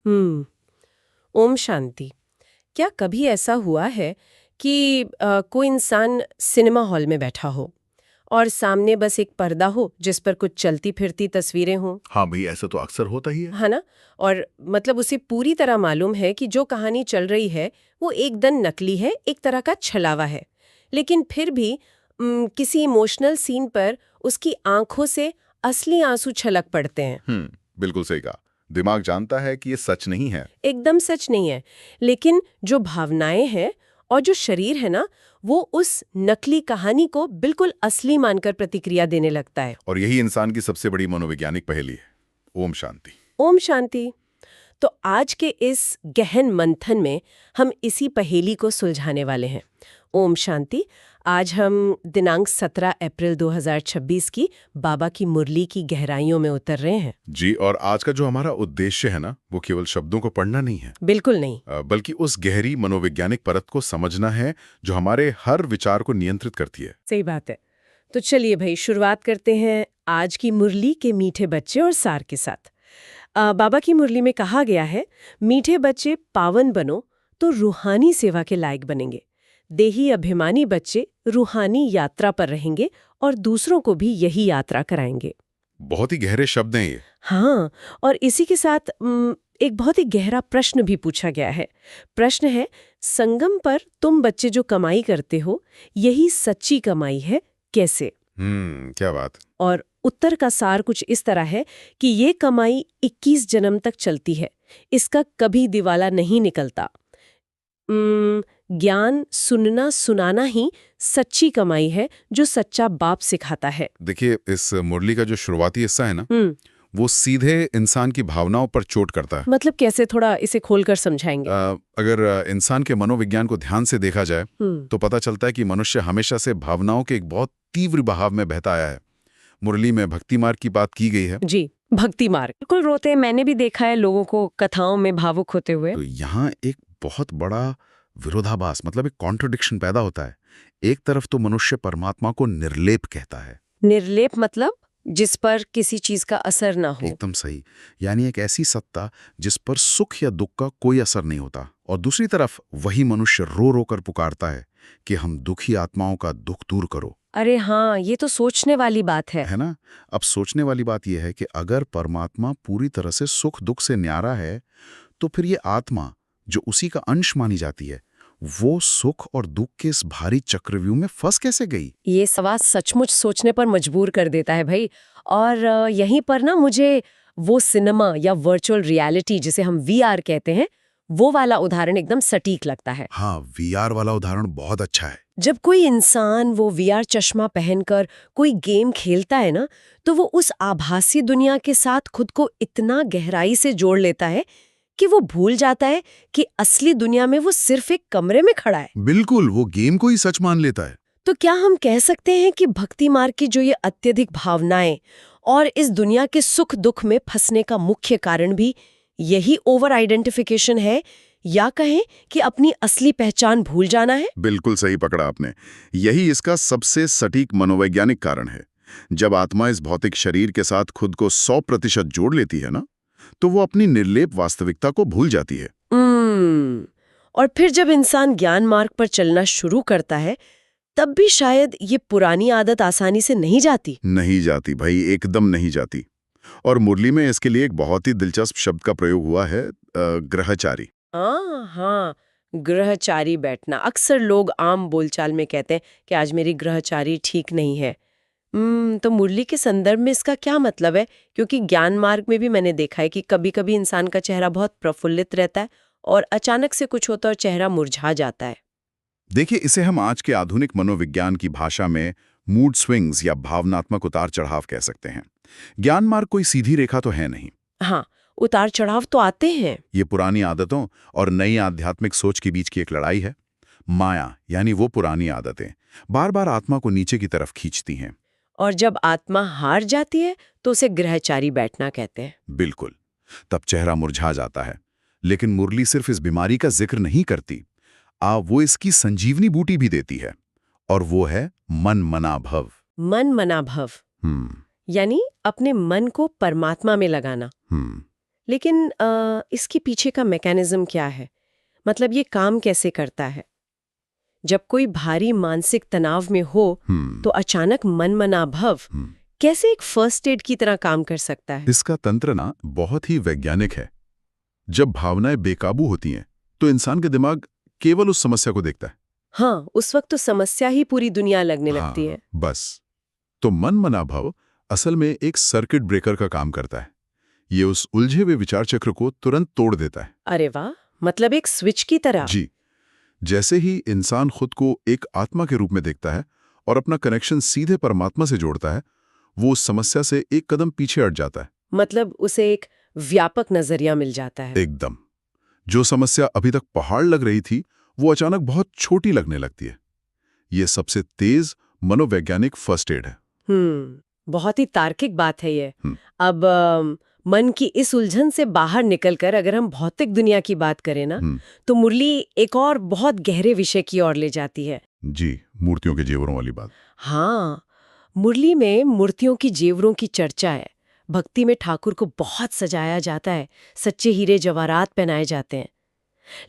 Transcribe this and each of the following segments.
ओम शांति। क्या कभी ऐसा हुआ है कि कोई इंसान सिनेमा हॉल में बैठा हो और सामने बस एक पर्दा हो जिस पर कुछ चलती फिरती तस्वीरें हों? हाँ भाई, ऐसा तो अक्सर होता ही है। है ना? और मतलब उसे पूरी तरह मालूम है कि जो कहानी चल रही है वो एकदम नकली है, एक तरह का छलावा है। लेकिन फिर भी किसी इमोशनल सीन पर उसकी आंखों से असली आंसू छलक पड़ते हैं। बिल्कुल सही कहा। दिमाग जानता है कि ये सच नहीं है। एकदम सच नहीं है, लेकिन जो भावनाएं हैं और जो शरीर है ना, वो उस नकली कहानी को बिल्कुल असली मानकर प्रतिक्रिया देने लगता है। और यही इंसान की सबसे बड़ी मनोवैज्ञानिक पहेली है। ओम शांति। ओम शांति। तो आज के इस गहन मंथन में हम इसी पहेली को सुलझाने वाले हैं। ओम शांति। आज हम दिनांक 17 अप्रैल 2026 की बाबा की मुरली की गहराइयों में उतर रहे हैं। जी, और आज का जो हमारा उद्देश्य है ना, वो केवल शब्दों को पढ़ना नहीं है। बिल्कुल नहीं। बल्कि उस गहरी मनोवैज्ञानिक परत को समझना है जो हमारे हर विचार को नियंत्रित करती है। सही बात है। तो चलिए भाई, शुरुआत करते हैं आज की मुरली के मीठे बच्चे और सार के साथ। बाबा की मुरली में कहा गया है, मीठे बच्चे पावन बनो तो रूहानी सेवा के लायक बनेंगे। देही अभिमानी बच्चे रूहानी यात्रा पर रहेंगे और दूसरों को भी यही यात्रा कराएंगे। बहुत ही गहरे शब्द हैं ये। हाँ, और इसी के साथ एक बहुत ही गहरा प्रश्न भी पूछा गया है। प्रश्न है, संगम पर तुम बच्चे जो कमाई करते हो, यही सच्ची कमाई है, कैसे? क्या बात। और उत्तर का सार कुछ इस तरह है कि ये कमाई 21 जन्म तक चलती है, इसका कभी दिवाला नहीं निकलता। ज्ञान सुनना सुनाना ही सच्ची कमाई है, जो सच्चा बाप सिखाता है। देखिए, इस मुरली का जो शुरुआती हिस्सा है ना, वो सीधे इंसान की भावनाओं पर चोट करता है। मतलब कैसे, थोड़ा इसे खोलकर समझाएंगे? अगर इंसान के मनोविज्ञान को ध्यान से देखा जाए तो पता चलता है कि मनुष्य हमेशा से भावनाओं के एक बहुत तीव्र बहाव में बहता आया है। मुरली में भक्ति मार्ग की बात की गई है। जी, भक्ति मार्ग। बिल्कुल रोते हैं, मैंने भी देखा है लोगों को कथाओं में भावुक होते हुए। तो यहाँ एक बहुत बड़ा विरोधाभास, मतलब एक कॉन्ट्रडिक्शन पैदा होता है। एक तरफ तो मनुष्य परमात्मा को निर्लेप कहता है। निर्लेप मतलब जिस पर किसी चीज का असर ना हो। एकदम सही। यानी एक ऐसी सत्ता जिस पर सुख या दुख का कोई असर नहीं होता। और दूसरी तरफ वही मनुष्य रो रो कर पुकारता है कि हम दुखी आत्माओं का दुख दूर करो। अरे हाँ, ये तो सोचने वाली बात है। है ना? अब सोचने वाली बात यह है कि अगर परमात्मा पूरी तरह से सुख दुख से न्यारा है, तो फिर ये आत्मा जो उसी का अंश मानी जाती है, वो सुख और दुख के इस भारी चक्रव्यूह में फंस कैसे गई? ये सवाल सचमुच सोचने पर मजबूर कर देता है भाई। और यहीं पर ना मुझे वो सिनेमा या वर्चुअल रियलिटी जिसे हम वीआर कहते हैं, वो वाला उदाहरण एकदम सटीक लगता है। हाँ, वीआर वाला उदाहरण बहुत अच्छा है। जब कोई इंसान वो वीआर चश्मा पहनकर कोई गेम खेलता है ना, तो वो उस आभासी दुनिया के साथ खुद को इतना गहराई से जोड़ लेता है कि वो भूल जाता है कि असली दुनिया में वो सिर्फ एक कमरे में खड़ा है। बिल्कुल, वो गेम को ही सच मान लेता है। तो क्या हम कह सकते हैं कि भक्ति मार्ग की जो ये अत्यधिक भावनाएं और इस दुनिया के सुख दुख में फंसने का मुख्य कारण भी यही ओवर आइडेंटिफिकेशन है, या कहें कि अपनी असली पहचान भूल जाना है? बिल्कुल सही पकड़ा आपने। यही इसका सबसे सटीक मनोवैज्ञानिक कारण है। जब आत्मा इस भौतिक शरीर के साथ खुद को 100% जोड़ लेती है ना, तो वो अपनी निर्लेप वास्तविकता को भूल जाती है। और फिर जब इंसान ज्ञान मार्ग पर चलना शुरू करता है, तब भी शायद ये पुरानी आदत आसानी से नहीं जाती। नहीं जाती भाई, एकदम नहीं जाती। और मुरली में इसके लिए एक बहुत ही दिलचस्प शब्द का प्रयोग हुआ है, ग्रहचारी। हाँ, ग्रहचारी बैठना। अक्सर लोग आम बोलचाल में कहते हैं कि आज मेरी ग्रहचारी ठीक नहीं है। तो मुरली के संदर्भ में इसका क्या मतलब है? क्योंकि ज्ञान मार्ग में भी मैंने देखा है कि कभी-कभी इंसान का चेहरा बहुत प्रफुल्लित रहता है और अचानक से कुछ होता है और चेहरा मुरझा जाता है। देखिए, इसे हम आज के आधुनिक मनोविज्ञान की भाषा में मूड स्विंग्स या भावनात्मक उतार चढ़ाव कह सकते हैं। ज्ञान मार्ग कोई सीधी रेखा तो है नहीं। हाँ, उतार चढ़ाव तो आते हैं। ये पुरानी आदतों और नई आध्यात्मिक सोच के बीच की एक लड़ाई है। माया यानी वो पुरानी आदतें बार बार आत्मा को नीचे की तरफ खींचती हैं। और जब आत्मा हार जाती है तो उसे ग्रहचारी बैठना कहते हैं। बिल्कुल, तब चेहरा मुरझा जाता है। लेकिन मुरली सिर्फ इस बीमारी का जिक्र नहीं करती, वो इसकी संजीवनी बूटी भी देती है, और वो है मन मना भव। मन मना भव यानी अपने मन को परमात्मा में लगाना। लेकिन इसके पीछे का मैकेनिज्म क्या है? मतलब ये काम कैसे करता है? जब कोई भारी मानसिक तनाव में हो तो अचानक मनमनाभव कैसे एक फर्स्ट एड की तरह काम कर सकता है? इसका तंत्र ना बहुत ही वैज्ञानिक है। जब भावनाएं बेकाबू होती हैं तो इंसान का दिमाग केवल उस समस्या को देखता है। हाँ, उस वक्त तो समस्या ही पूरी दुनिया लगने लगती है। बस। तो मनमनाभव असल में एक सर्किट ब्रेकर का काम करता है। ये उस उलझे हुए विचार चक्र को तुरंत तोड़ देता है। अरे वाह, मतलब एक स्विच की तरह। जी। जैसे ही इंसान खुद को एक आत्मा के रूप में देखता है और अपना कनेक्शन सीधे परमात्मा से जोड़ता है, वो उस समस्या से एक कदम पीछे हट जाता है। मतलब उसे एक व्यापक नजरिया मिल जाता है। एकदम। जो समस्या अभी तक पहाड़ लग रही थी वो अचानक बहुत छोटी लगने लगती है। ये सबसे तेज मनोवैज्ञानिक फर्स्ट एड है। बहुत ही तार्किक बात है ये। अब मन की इस उलझन से बाहर निकलकर अगर हम भौतिक दुनिया की बात करें ना, तो मुरली एक और बहुत गहरे विषय की ओर ले जाती है। जी, मूर्तियों के जेवरों वाली बात। हाँ, मुरली में मूर्तियों की जेवरों की चर्चा है। भक्ति में ठाकुर को बहुत सजाया जाता है, सच्चे हीरे जवाहरात पहनाए जाते हैं,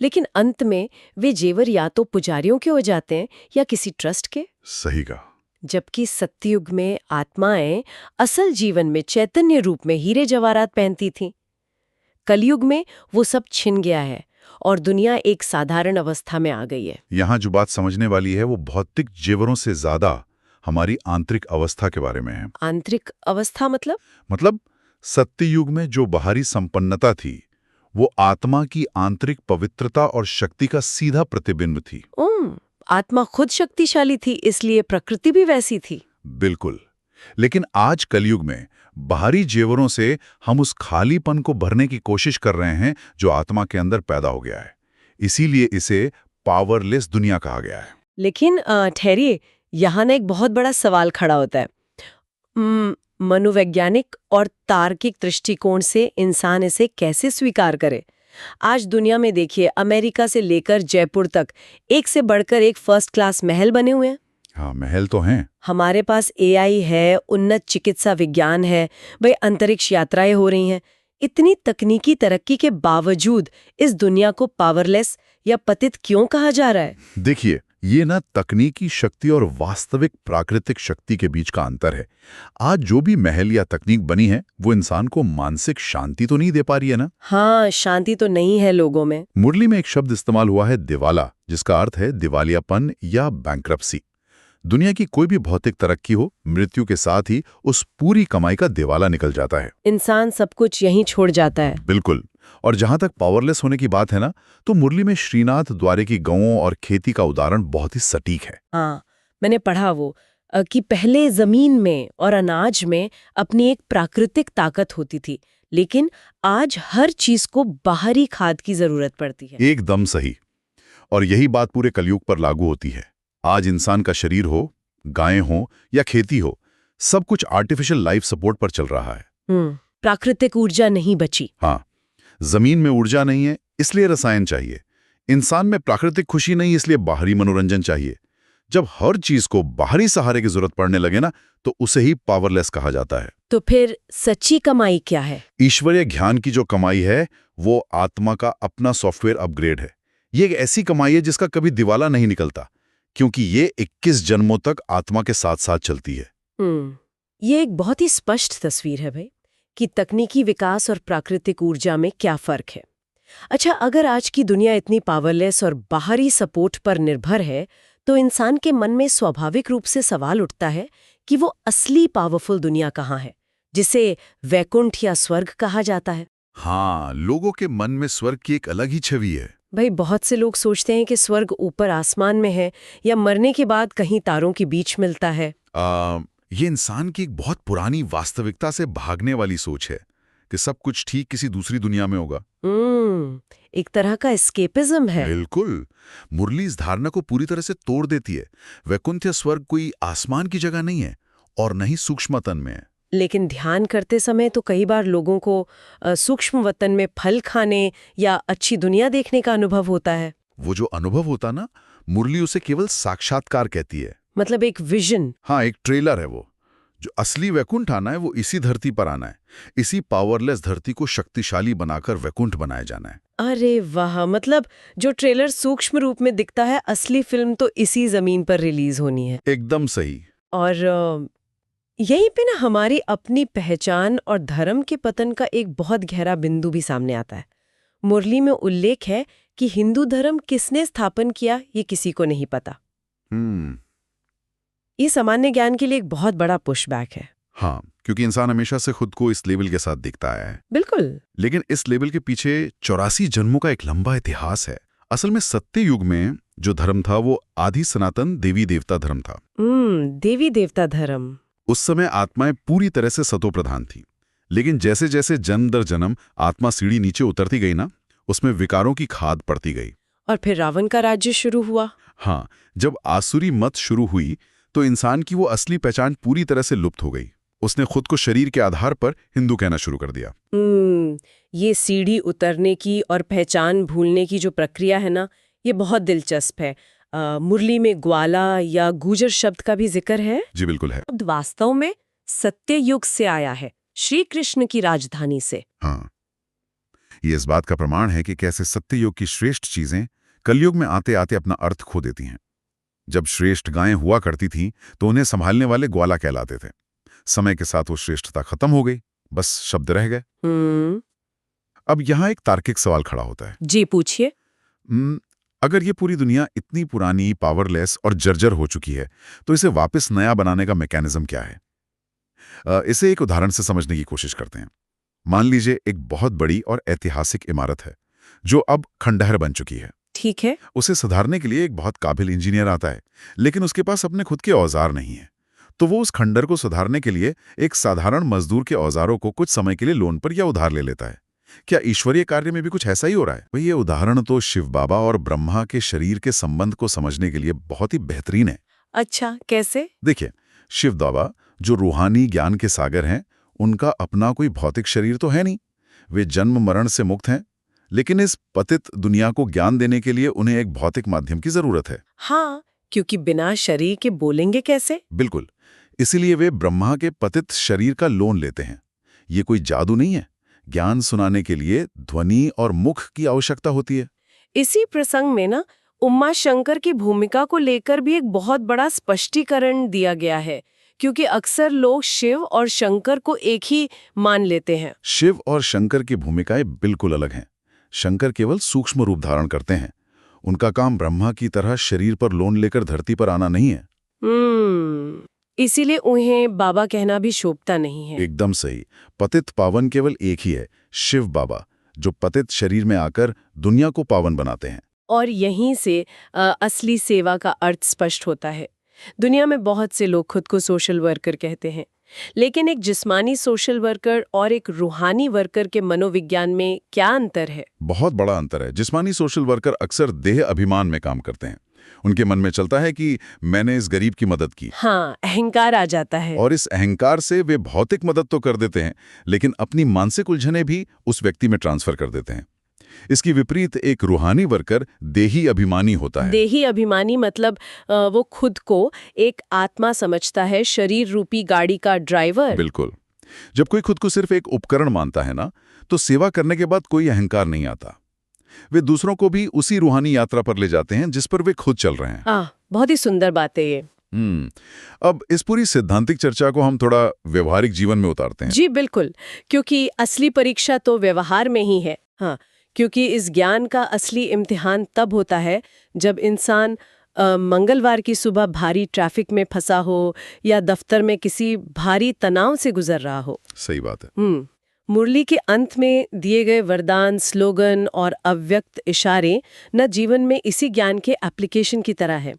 लेकिन अंत में वे जेवर या तो पुजारियों के हो जाते हैं या किसी ट्रस्ट के। सही कहा। जबकि सत्ययुग में आत्माएं असल जीवन में चैतन्य रूप में हीरे जवाहरात पहनती थीं। कलयुग में वो सब छिन गया है और दुनिया एक साधारण अवस्था में आ गई है। यहाँ जो बात समझने वाली है वो भौतिक जेवरों से ज्यादा हमारी आंतरिक अवस्था के बारे में है। आंतरिक अवस्था मतलब सत्ययुग में जो बाहरी संपन्नता थी वो आत्मा की आंतरिक पवित्रता और शक्ति का सीधा प्रतिबिंब थी। आत्मा खुद शक्तिशाली थी, इसलिए प्रकृति भी वैसी थी। बिल्कुल। लेकिन आज कलयुग में बाहरी जेवरों से हम उस खालीपन को भरने की कोशिश कर रहे हैं जो आत्मा के अंदर पैदा हो गया है। इसीलिए इसे पावरलेस दुनिया कहा गया है। लेकिन ठहरिए, यहाँ ना एक बहुत बड़ा सवाल खड़ा होता है। मनोवैज्ञानिक और तार्किक दृष्टिकोण से इंसान इसे कैसे स्वीकार करे? आज दुनिया में देखिए, अमेरिका से लेकर जयपुर तक एक से बढ़कर एक फर्स्ट क्लास महल बने हुए हैं। हाँ, महल तो हैं। हमारे पास AI है, उन्नत चिकित्सा विज्ञान है, भाई अंतरिक्ष यात्राएं हो रही हैं। इतनी तकनीकी तरक्की के बावजूद इस दुनिया को पावरलेस या पतित क्यों कहा जा रहा है? देखिए, ये ना तकनीकी शक्ति और वास्तविक प्राकृतिक शक्ति के बीच का अंतर है। आज जो भी महल या तकनीक बनी है वो इंसान को मानसिक शांति तो नहीं दे पा रही है ना। हाँ, शांति तो नहीं है लोगों में। मुरली में एक शब्द इस्तेमाल हुआ है, दिवाला, जिसका अर्थ है दिवालियापन या बैंक्रप्सी। दुनिया की कोई भी भौतिक तरक्की हो, मृत्यु के साथ ही उस पूरी कमाई का दिवाला निकल जाता है। इंसान सब कुछ यहीं छोड़ जाता है। बिल्कुल। और जहां तक पावरलेस होने की बात है ना, तो मुरली में श्रीनाथ द्वारे की गौओं और खेती का उदाहरण बहुत ही सटीक है। हाँ, मैंने पढ़ा वो कि पहले जमीन में और अनाज में अपनी एक प्राकृतिक ताकत होती थी, लेकिन आज हर चीज को बाहरी खाद की जरूरत पड़ती है। एकदम सही। और यही बात पूरे कलयुग पर लागू होती है। आज इंसान का शरीर हो, गायें हो या खेती हो, सब कुछ आर्टिफिशियल लाइफ सपोर्ट पर चल रहा है। प्राकृतिक ऊर्जा नहीं बची। हाँ, जमीन में ऊर्जा नहीं है इसलिए रसायन चाहिए। इंसान में प्राकृतिक खुशी नहीं, इसलिए बाहरी मनोरंजन चाहिए। जब हर चीज को बाहरी सहारे की जरूरत पड़ने लगे ना, तो उसे ही पावरलेस कहा जाता है। तो फिर सच्ची कमाई क्या है? ईश्वरीय ज्ञान की जो कमाई है वो आत्मा का अपना सॉफ्टवेयर अपग्रेड है। ये एक ऐसी कमाई है जिसका कभी दिवाला नहीं निकलता, क्योंकि ये 21 जन्मों तक आत्मा के साथ साथ चलती है। ये एक बहुत ही स्पष्ट तस्वीर है भाई, कि तकनीकी विकास और प्राकृतिक ऊर्जा में क्या फर्क है। अच्छा, अगर आज की दुनिया इतनी पावरलेस और बाहरी सपोर्ट पर निर्भर है, तो इंसान के मन में स्वाभाविक रूप से सवाल उठता है कि वो असली पावरफुल दुनिया कहाँ है, जिसे वैकुंठ या स्वर्ग कहा जाता है। हाँ, लोगों के मन में स्वर्ग की एक अलग ही छवि है। भाई, बहुत से लोग सोचते हैं कि स्वर्ग ऊपर आसमान में है या मरने के बाद कहीं तारों के बीच मिलता है। ये इंसान की एक बहुत पुरानी वास्तविकता से भागने वाली सोच है कि सब कुछ ठीक किसी दूसरी दुनिया में होगा। एक तरह का एस्केपिज्म है। बिल्कुल। मुरली इस धारणा को पूरी तरह से तोड़ देती है। वैकुंठ या स्वर्ग कोई आसमान की जगह नहीं है और न ही सूक्ष्म वतन में है। लेकिन ध्यान करते समय तो कई बार लोगों को सूक्ष्म वतन में फल खाने या अच्छी दुनिया देखने का अनुभव होता है। वो जो अनुभव होता ना, मुरली उसे केवल साक्षात्कार कहती है। मतलब एक विजन। हाँ, एक ट्रेलर है वो, जो असली वैकुंठ आना है वो इसी धरती पर आना है। इसी पावरलेस धरती को शक्तिशाली बनाकर वैकुंठ बनाया जाना है। अरे वाह, मतलब जो ट्रेलर सूक्ष्म रूप में दिखता है, असली फिल्म तो इसी जमीन पर रिलीज होनी है। एकदम सही। और यहीं पे ना हमारी अपनी पहचान और धर्म के पतन का एक बहुत गहरा बिंदु भी सामने आता है। मुरली में उल्लेख है कि हिंदू धर्म किसने स्थापन किया ये किसी को नहीं पता। ये सामान्य ज्ञान के लिए एक बहुत बड़ा पुशबैक है। हाँ, क्योंकि इंसान हमेशा से खुद को इस लेबल के साथ दिखता आया है। बिल्कुल। लेकिन इस लेबल के पीछे 84 जन्मों का एक लंबा इतिहास है। असल में सत्य युग में जो धर्म था वो आदि सनातन देवी देवता धर्म था। देवी देवता धर्म। उस समय आत्माएं पूरी तरह से सतो प्रधान थी। लेकिन जैसे जैसे जन्म दर जन्म आत्मा सीढ़ी नीचे उतरती गई ना, उसमें विकारों की खाद पड़ती गई। और फिर रावण का राज्य शुरू हुआ। हाँ, जब आसुरी मत शुरू हुई तो इंसान की वो असली पहचान पूरी तरह से लुप्त हो गई। उसने खुद को शरीर के आधार पर हिंदू कहना शुरू कर दिया। ये सीढ़ी उतरने की और पहचान भूलने की जो प्रक्रिया है ना, ये बहुत दिलचस्प है। मुरली में ग्वाला या गुजर शब्द का भी जिक्र है। जी बिल्कुल है। शब्द वास्तव में सत्य युग से आया है, श्री कृष्ण की राजधानी से। हाँ, ये इस बात का प्रमाण है कि कैसे सत्य युग की श्रेष्ठ चीजें कलयुग में आते आते अपना अर्थ खो देती हैं। जब श्रेष्ठ गायें हुआ करती थीं तो उन्हें संभालने वाले ग्वाला कहलाते थे। समय के साथ वो श्रेष्ठता खत्म हो गई, बस शब्द रह गए। अब यहाँ एक तार्किक सवाल खड़ा होता है। जी पूछिए। अगर ये पूरी दुनिया इतनी पुरानी, पावरलेस और जर्जर हो चुकी है तो इसे वापस नया बनाने का मैकेनिज्म क्या है? इसे एक उदाहरण से समझने की कोशिश करते हैं। मान लीजिए एक बहुत बड़ी और ऐतिहासिक इमारत है जो अब खंडहर बन चुकी है। ठीक है। उसे सुधारने के लिए एक बहुत काबिल इंजीनियर आता है, लेकिन उसके पास अपने खुद के औजार नहीं है। तो वो उस खंडहर को सुधारने के लिए एक साधारण मजदूर के औजारों को कुछ समय के लिए लोन पर या उधार ले लेता है। क्या ईश्वरीय कार्य में भी कुछ ऐसा ही हो रहा है? भाई, ये उदाहरण तो शिव बाबा और ब्रह्मा के शरीर के संबंध को समझने के लिए बहुत ही बेहतरीन है। अच्छा, कैसे? देखिए, शिव बाबा जो रूहानी ज्ञान के सागर हैं, उनका अपना कोई भौतिक शरीर तो है नहीं। वे जन्म मरण से मुक्त हैं, लेकिन इस पतित दुनिया को ज्ञान देने के लिए उन्हें एक भौतिक माध्यम की जरूरत है। हाँ, क्योंकि बिना शरीर के बोलेंगे कैसे? बिल्कुल, इसीलिए वे ब्रह्मा के पतित शरीर का लोन लेते हैं। ये कोई जादू नहीं है। ज्ञान सुनाने के लिए ध्वनि और मुख की आवश्यकता होती है। इसी प्रसंग में ना उमा शंकर की भूमिका को लेकर भी एक बहुत बड़ा स्पष्टीकरण दिया गया है, क्योंकि अक्सर लोग शिव और शंकर को एक ही मान लेते हैं। शिव और शंकर की भूमिकाएं बिल्कुल अलग हैं। शंकर केवल सूक्ष्म रूप धारण करते हैं। उनका काम ब्रह्मा की तरह शरीर पर लोन लेकर धरती पर आना नहीं है। इसीलिए उन्हें बाबा कहना भी शोभता नहीं है। एकदम सही। पतित पावन केवल एक ही है, शिव बाबा, जो पतित शरीर में आकर दुनिया को पावन बनाते हैं। और यहीं से असली सेवा का अर्थ स्पष्ट होता है। दुनिया में बहुत से लोग खुद को सोशल वर्कर कहते हैं, लेकिन एक जिस्मानी सोशल वर्कर और एक रूहानी वर्कर के मनोविज्ञान में क्या अंतर है? बहुत बड़ा अंतर है। जिस्मानी सोशल वर्कर अक्सर देह अभिमान में काम करते हैं। उनके मन में चलता है कि मैंने इस गरीब की मदद की। हाँ, अहंकार आ जाता है। और इस अहंकार से वे भौतिक मदद तो कर देते हैं, लेकिन अपनी मानसिक उलझनें भी उस व्यक्ति में ट्रांसफर कर देते हैं। इसकी विपरीत एक रूहानी वर्कर देही अभिमानी होता है। देही अभिमानी मतलब वो खुद को एक आत्मा समझता है, शरीर रूपी गाड़ी का ड्राइवर। बिल्कुल। जब कोई खुद को सिर्फ एक उपकरण मानता है ना, तो सेवा करने के बाद कोई अहंकार नहीं आता। वे दूसरों को भी उसी रूहानी यात्रा पर ले जाते हैं जिस पर वे खुद चल रहे हैं। बहुत ही सुंदर बात है ये। अब इस पूरी सिद्धांतिक चर्चा को हम थोड़ा व्यवहारिक जीवन में उतारते हैं। जी बिल्कुल, क्योंकि असली परीक्षा तो व्यवहार में ही है। हाँ, क्योंकि इस ज्ञान का असली इम्तिहान तब होता है जब इंसान मंगलवार की सुबह भारी ट्रैफिक में फंसा हो या दफ्तर में किसी भारी तनाव से गुजर रहा हो। सही बात है। मुरली के अंत में दिए गए वरदान, स्लोगन और अव्यक्त इशारे न जीवन में इसी ज्ञान के एप्लीकेशन की तरह है।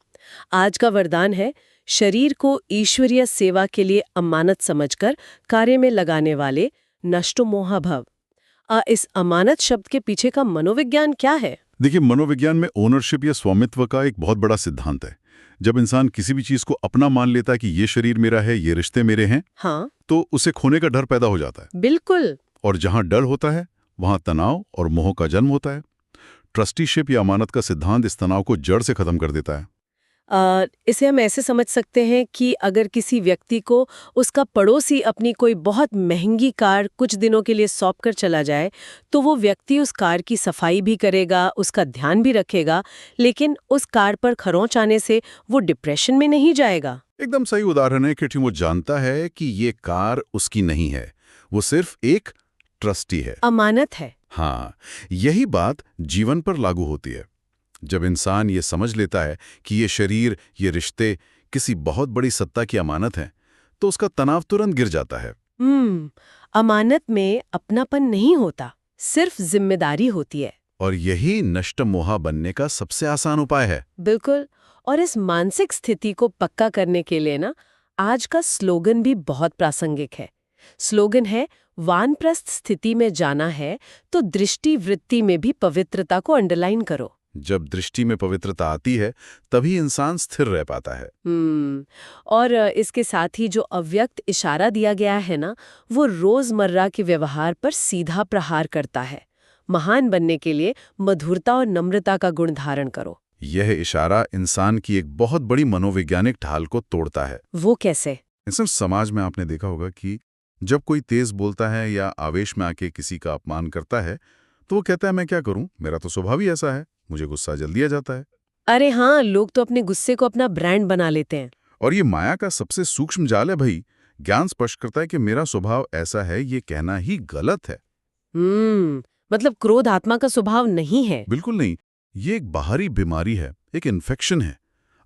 आज का वरदान है, शरीर को ईश्वरीय सेवा के लिए अमानत समझकर कार्य में लगाने वाले नष्टो मोहा भव। इस अमानत शब्द के पीछे का मनोविज्ञान क्या है? देखिए, मनोविज्ञान में ओनरशिप या स्वामित्व का एक बहुत बड़ा सिद्धांत है। जब इंसान किसी भी चीज को अपना मान लेता है कि ये शरीर मेरा है, ये रिश्ते मेरे हैं, हाँ, तो उसे खोने का डर पैदा हो जाता है। बिल्कुल। और जहां डर होता है वहां तनाव और मोह का जन्म होता है। ट्रस्टीशिप या अमानत का सिद्धांत इस तनाव को जड़ से खत्म कर देता है। इसे हम ऐसे समझ सकते हैं कि अगर किसी व्यक्ति को उसका पड़ोसी अपनी कोई बहुत महंगी कार कुछ दिनों के लिए सौंप कर चला जाए, तो वो व्यक्ति उस कार की सफाई भी करेगा, उसका ध्यान भी रखेगा, लेकिन उस कार पर खरोंच आने से वो डिप्रेशन में नहीं जाएगा। एकदम सही उदाहरण है कि वो जानता है कि ये कार उसकी नहीं है, वो सिर्फ एक ट्रस्टी है, अमानत है। हाँ, यही बात जीवन पर लागू होती है। जब इंसान ये समझ लेता है कि ये शरीर, ये रिश्ते किसी बहुत बड़ी सत्ता की अमानत हैं, तो उसका तनाव तुरंत गिर जाता है। अमानत में अपनापन नहीं होता, सिर्फ जिम्मेदारी होती है। और यही नष्टमोहा बनने का सबसे आसान उपाय है। बिल्कुल। और इस मानसिक स्थिति को पक्का करने के लिए ना, आज का स्लोगन भी बहुत प्रासंगिक है। स्लोगन है, वानप्रस्थ स्थिति में जाना है तो दृष्टि वृत्ति में भी पवित्रता को अंडरलाइन करो। जब दृष्टि में पवित्रता आती है, तभी इंसान स्थिर रह पाता है। और इसके साथ ही जो अव्यक्त इशारा दिया गया है ना, वो रोजमर्रा के व्यवहार पर सीधा प्रहार करता है। महान बनने के लिए मधुरता और नम्रता का गुण धारण करो। यह इशारा इंसान की एक बहुत बड़ी मनोवैज्ञानिक ढाल को तोड़ता है। वो कैसे? इंसान समाज में आपने देखा होगा कि जब कोई तेज बोलता है या आवेश में आके किसी का अपमान करता है, तो वो कहता है मैं क्या करूं, मेरा तो स्वभाव ही ऐसा है, मुझे गुस्सा जल्दी आ जाता है। अरे हाँ, लोग तो अपने गुस्से को अपना ब्रांड बना लेते हैं। और ये माया का सबसे सूक्ष्म जाल है भाई। ज्ञान स्पष्ट करता है कि मेरा स्वभाव ऐसा है, ये कहना ही गलत है। मतलब क्रोध आत्मा का स्वभाव नहीं है। बिल्कुल नहीं, ये एक बाहरी बीमारी है, एक इन्फेक्शन है।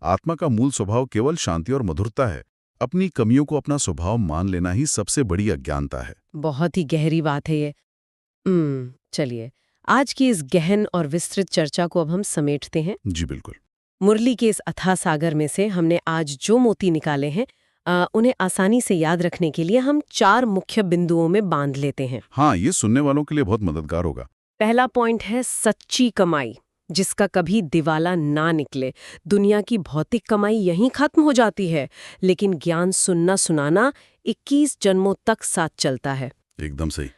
आत्मा का मूल स्वभाव केवल शांति और मधुरता है। अपनी कमियों को अपना स्वभाव मान लेना ही सबसे बड़ी अज्ञानता है। बहुत ही गहरी बात है ये। चलिए, आज की इस गहन और विस्तृत चर्चा को अब हम समेटते हैं। जी बिल्कुल। मुरली के इस अथाह सागर में से हमने आज जो मोती निकाले हैं, उन्हें आसानी से याद रखने के लिए हम 4 मुख्य बिंदुओं में बांध लेते हैं। हाँ, ये सुनने वालों के लिए बहुत मददगार होगा। पहला पॉइंट है सच्ची कमाई, जिसका कभी दिवाला ना निकले। दुनिया की भौतिक कमाई यहीं खत्म हो जाती है, लेकिन ज्ञान सुनना सुनाना 21 जन्मों तक साथ चलता है। एकदम सही।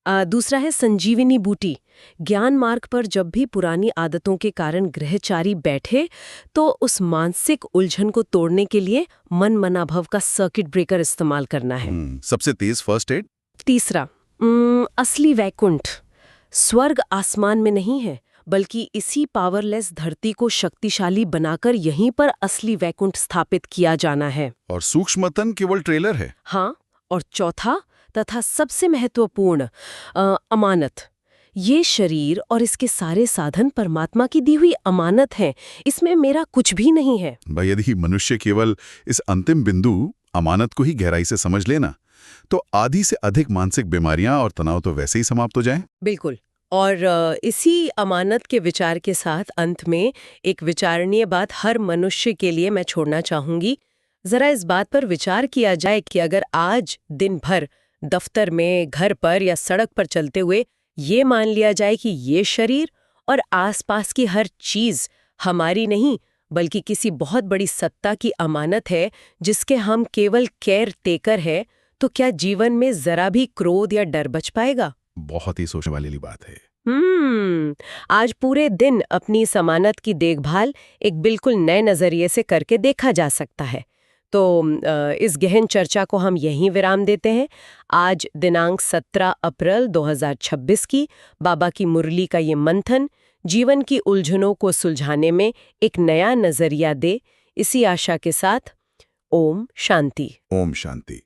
दूसरा है संजीवनी बूटी। ज्ञान मार्ग पर जब भी पुरानी आदतों के कारण ग्रहचारी बैठे, तो उस मानसिक उलझन को तोड़ने के लिए मन मनाभव का सर्किट ब्रेकर इस्तेमाल करना है। सबसे तेज फर्स्ट एड। तीसरा, असली वैकुंठ स्वर्ग आसमान में नहीं है, बल्कि इसी पावरलेस धरती को शक्तिशाली बनाकर यहीं पर असली वैकुंठ स्थापित किया जाना है। और सूक्ष्मतन केवल ट्रेलर है। हाँ, और चौथा तथा सबसे महत्वपूर्ण, अमानत। ये शरीर और इसके सारे साधन परमात्मा की दी हुई अमानत हैं, इसमें मेरा कुछ भी नहीं है। भाई, यदि मनुष्य केवल इस अंतिम बिंदु अमानत को ही गहराई से समझ लेना, तो आधी से अधिक मानसिक बीमारियां और तनाव तो वैसे ही समाप्त हो जाएं। बिल्कुल। और इसी अमानत के विचार के साथ अंत में एक विचारणीय बात हर मनुष्य के लिए मैं छोड़ना चाहूंगी। जरा इस बात पर विचार किया जाए कि अगर आज दिन भर दफ्तर में, घर पर या सड़क पर चलते हुए ये मान लिया जाए कि ये शरीर और आसपास की हर चीज हमारी नहीं, बल्कि किसी बहुत बड़ी सत्ता की अमानत है, जिसके हम केवल केयर टेकर है, तो क्या जीवन में जरा भी क्रोध या डर बच पाएगा? बहुत ही सोचने वाली बात है। आज पूरे दिन अपनी इस अमानत की देखभाल एक बिल्कुल नए नजरिए से करके देखा जा सकता है। तो इस गहन चर्चा को हम यहीं विराम देते हैं। आज दिनांक 17 अप्रैल 2026 की बाबा की मुरली का ये मंथन जीवन की उलझनों को सुलझाने में एक नया नजरिया दे, इसी आशा के साथ ओम शांति। ओम शांति।